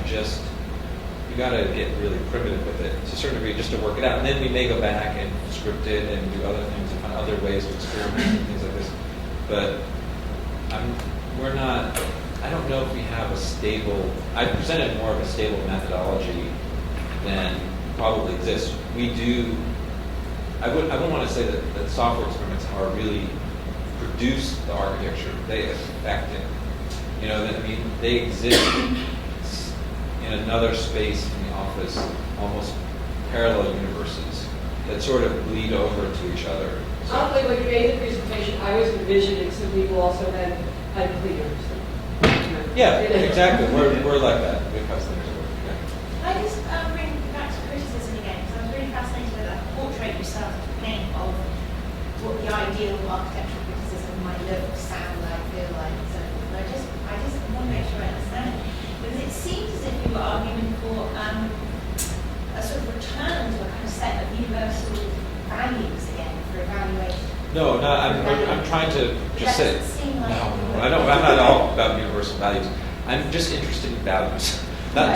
got to get really primitive with it to a certain degree just to work it out, and then we may go back and script it and do other things and find other ways to experiment and things like this. But we're not. I don't know if we have a stable. I presented more of a stable methodology than probably exists. We do. I wouldn't want to say that software experiments are really produce the architecture. They affect it. They exist in another space in the office, almost parallel universes that sort of bleed over to each other. Oddly, when you made the presentation, I was envisioning some people also had cleaners. Yeah, exactly. We're like that. We have customers. I just bring back to criticism again, because I was really fascinated with that portrait you started to paint of what the ideal architectural criticism might look, sound like, feel like, and so forth. I just want to make sure I understand it. Because it seems as if you were arguing for a sort of return to a kind of set of universal values again for evaluation. No, I'm trying to just say. Like I'm not all about universal values. I'm just interested in values.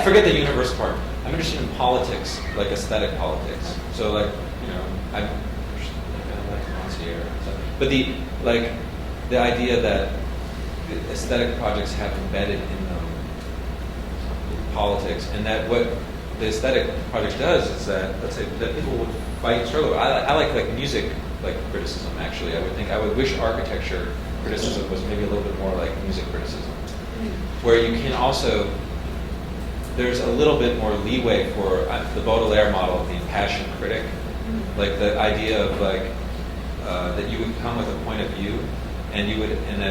Forget the universal part. I'm interested in politics, like aesthetic politics. So I'm like Monsieur. But the idea that the aesthetic projects have embedded in them politics, and that what the aesthetic project does is that, let's say, that people would fight and struggle. I like music criticism. Actually, I would wish architecture criticism was maybe a little bit more like music criticism, where you can also, there's a little bit more leeway for the Baudelaire model of the impassioned critic, like the idea of that you would come with a point of view, and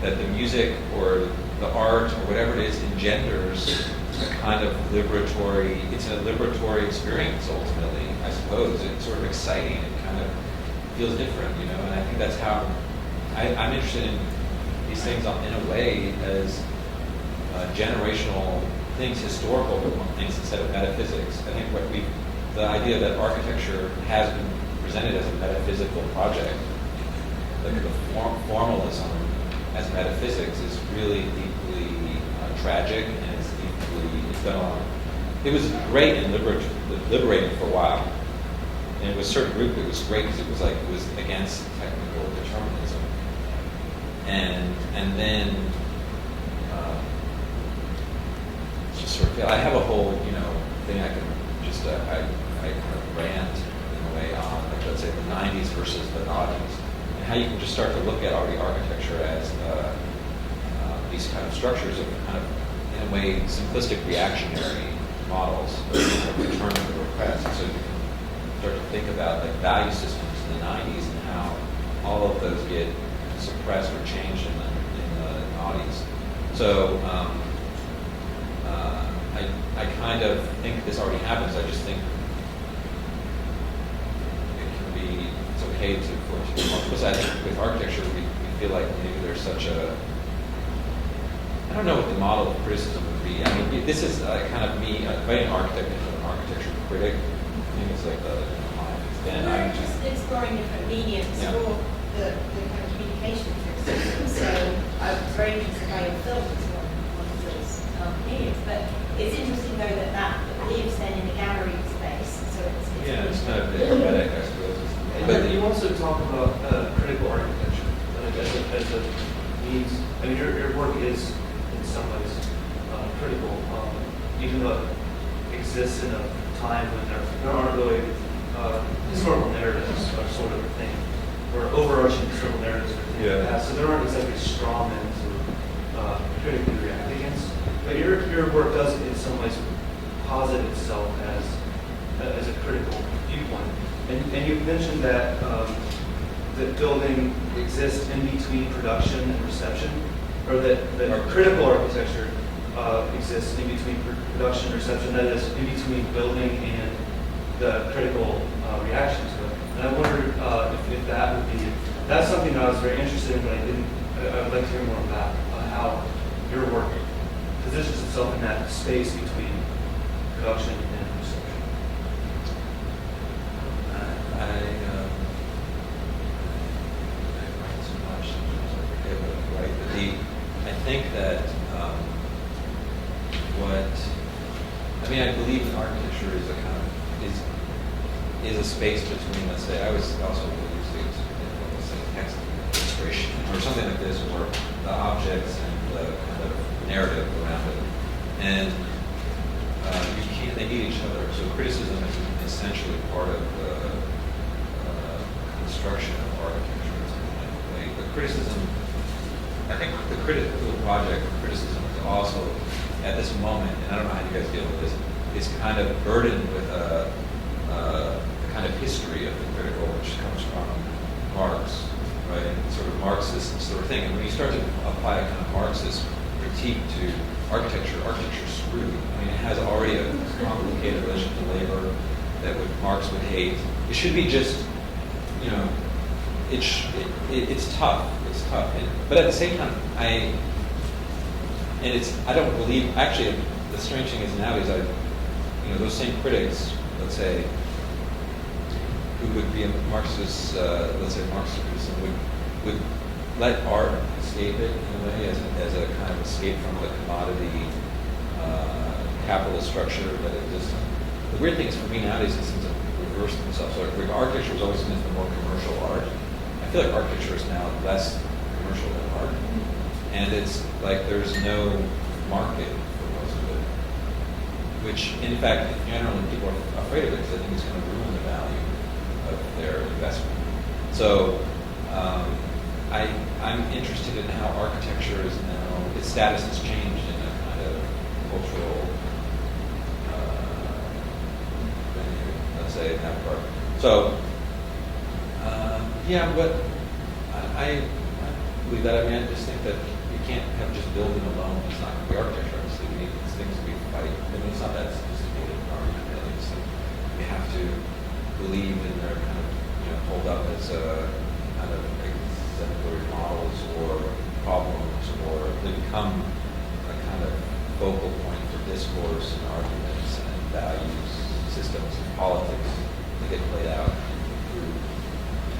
that the music or the art or whatever it is engenders a kind of liberatory. It's a liberatory experience ultimately, I suppose. It's sort of exciting. It kind of feels different, you know. And I think that's how I'm interested in these things in a way as generational things, historical things instead of metaphysics. I think the idea that architecture has been presented as a metaphysical project, like the formalism as metaphysics, is really deeply tragic, and it was great and liberating for a while. And it was a certain group it was great because it was against technical determinism. And then just sort of I have a whole thing I can just I kind of rant in a way on, like, let's say the 90s versus the 90s, and how you can just start to look at already architecture as these kind of structures of kind of, in a way, simplistic reactionary models of return to the repressed. So you can start to think about like value systems in the 90s and how all of those get suppressed or changed in the 90s. So I kind of think this already happens. I just think it's okay for it to be more. Because I think with architecture, we feel like maybe there's such a, I don't know what the model of criticism would be. I mean, this is kind of me inviting an architect into an architecture critic. I think it's like the line. Then We're just exploring different mediums for the kind of communication system. So I was very interested by your film as one of those mediums. But it's interesting though that lives then in the gallery space. So it's kind of hermetic, I suppose. But you also talk about critical architecture as a means. I mean, your work is in some ways critical, even though it exists in a time when there aren't really historical narratives are sort of a thing, or overarching historical narratives are things like that. So there aren't exactly straw men to critically react against. But your work does, in some ways, posit itself as a critical viewpoint. And you mentioned that that building exists in between production and reception, or that critical architecture exists in between production and reception, that is, in between building and the critical reaction to it. And I wondered if that would be, that's something that I was very interested in, but I would like to hear more about how your work positions itself in that space between production and reception. I write so much, sometimes I forget what I write. But I think that I believe that architecture is a kind of is a space between, let's say, I was also used to let's say text illustration or something like this, or the objects and the kind of narrative around it, and they need each other. So criticism is essentially part of the construction of architecture in some way. But criticism, I think the critical project of criticism is also, at this moment, and I don't know how you guys deal with this, is kind of burdened with a kind of history of the critical, which comes from Marx, right? And sort of Marxist sort of thing. And when you start to apply a kind of Marxist critique to architecture, architecture's screwed. I mean, it has already a complicated relationship to labor that Marx would hate. It should be just, it's tough. It's tough. But at the same time, I don't believe, actually, the strange thing is nowadays, those same critics, let's say, who would be a Marxist, let's say Marxist criticism, would let art escape it in a way as a kind of escape from the commodity capitalist structure that exists. The weird thing is, for me nowadays, it seems to reverse themselves. So like architecture was always seen as the more commercial art. I feel like architecture is now less commercial than art. And it's like there's no market for most of it. Which, in fact, generally people are afraid of it because I think it's going to ruin the value of their investment. So I'm interested in how architecture is now, its status has changed in a kind of cultural venue, let's say, in that part. So, but believe that. I mean, I just think that you can't have just building alone. It's not going to be architecture. Obviously, we need these things to be fight. I mean, it's not that sophisticated an argument, really. It's like you have to believe in their kind of, hold up as kind of exemplary models or problems, or they become a kind of focal point for discourse and arguments and values, systems, and politics that get played out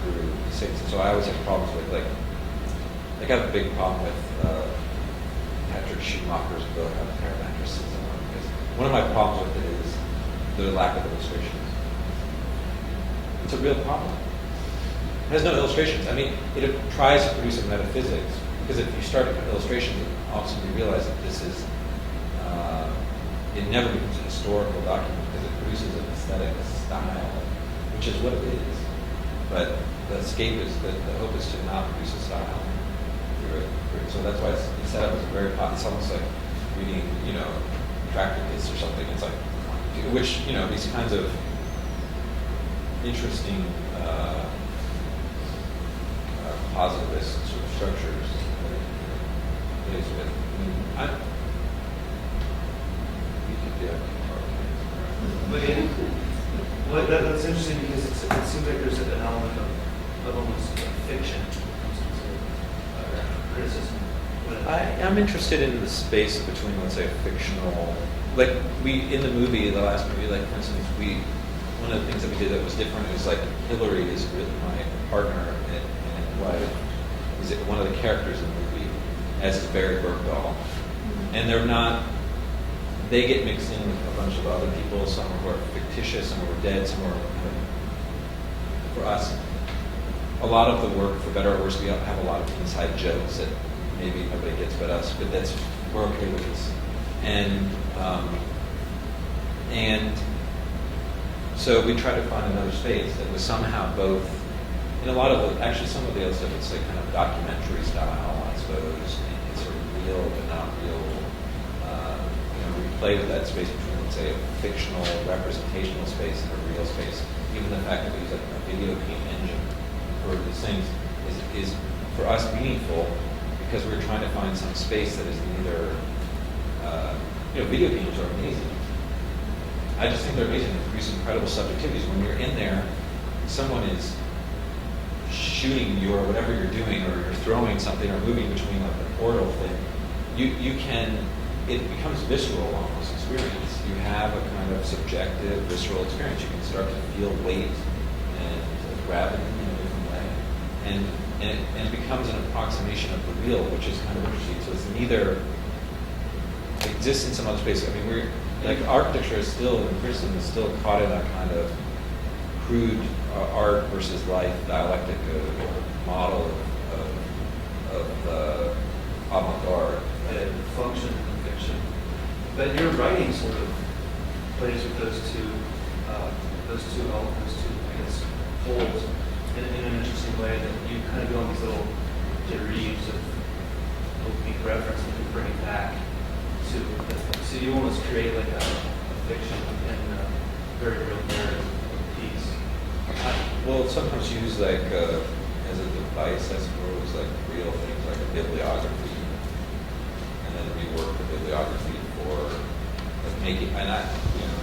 through these things. And so I always have problems with, like I have a big problem with Patrick Schumacher's book on parametricism, because one of my problems with it is the lack of illustrations. It's a real problem. It has no illustrations. I mean, it tries to produce a metaphysics, because if you start with illustrations, all of a sudden you realize that this is, it never becomes a historical document, because it produces an aesthetic style, which is what it is. But the escape is, the hope is to not produce a style through it. So that's why it's set up as a very popular, it's almost like reading, Tractatus or something. It's like, which, these kinds of interesting positivist sort of structures that it is with. I mean, you could do But that's interesting, because it seems like there's an element of almost fiction when it comes to criticism. I'm interested in the space between, let's say, a fictional, like in the movie, the last movie, like for instance, one of the things that we did that was different is like Hilary is my partner and wife, is one of the characters in the movie, as is Barry Bergdahl, and they get mixed in with a bunch of other people, some who are fictitious, some who are dead, some who are for us. A lot of the work, for better or worse, we have a lot of inside jokes that maybe nobody gets but us, but we're okay with this. And so we try to find another space that was somehow both, in a lot of actually some of the other stuff, it's like kind of documentary style, I suppose, and it's sort of real but not real. We play with that space between, let's say, a fictional representational space and a real space. Even the fact that we use a video game engine for these things is for us meaningful, because we're trying to find some space that is neither, video games are amazing. I just think they're amazing. They produce incredible subjectivities. When you're in there, someone is shooting you or whatever you're doing, or you're throwing something or moving between like a portal thing. It becomes visceral almost experience. You have a kind of subjective, visceral experience. You can start to feel weight and gravity in a different way. And it becomes an approximation of the real, which is kind of interesting. So it's neither exists in some other space. I mean, we're like architecture is still, in Princeton, is still caught in that kind of crude art versus life dialectic model of avant-garde. And function and fiction. But your writing sort of plays with those two elements, I guess, poles in an interesting way, that you kind of go on these little derives of oblique reference and you bring it back to, so you almost create like a fiction and a very real narrative piece. Well, sometimes use like as a device, I suppose, like real things like a bibliography, and then we work the bibliography for like making. And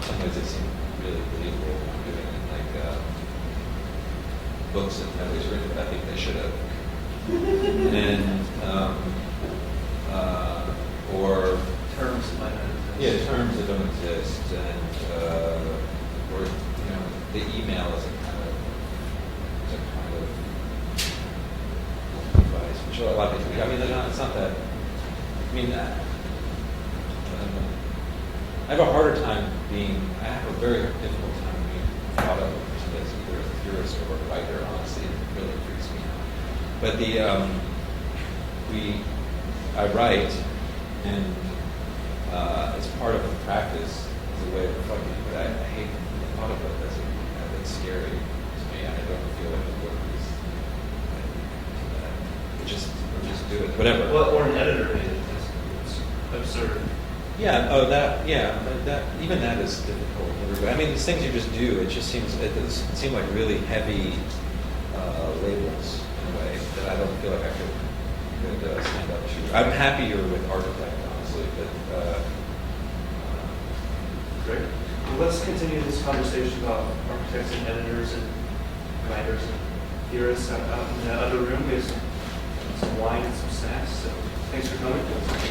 sometimes it seems really believable when I'm doing it, like books that nobody's written, but I think they should have. And or Terms that might not exist. yeah, terms that don't exist, and or the email is a kind of device, which a lot of people do. I mean, it's not that. I mean, I have a harder time I have a very difficult time being thought of as either a theorist or a writer. Honestly, it really freaks me out. But I write, and it's part of the practice as a way of reflecting. But I hate the thought of it as it's scary to me. I don't feel like the work is. Just do it. Whatever. Well, or an editor made it. It's absurd. Yeah. Oh, that. Yeah. But even that is difficult. I mean, these things you just do. It just seems. It does seem like really heavy labels in a way that I don't feel like I could could stand up to. I'm happier with architect, honestly, but Great. Well, let's continue this conversation about architects and editors and writers and theorists out in the other room. We have some wine and some snacks. So thanks for coming.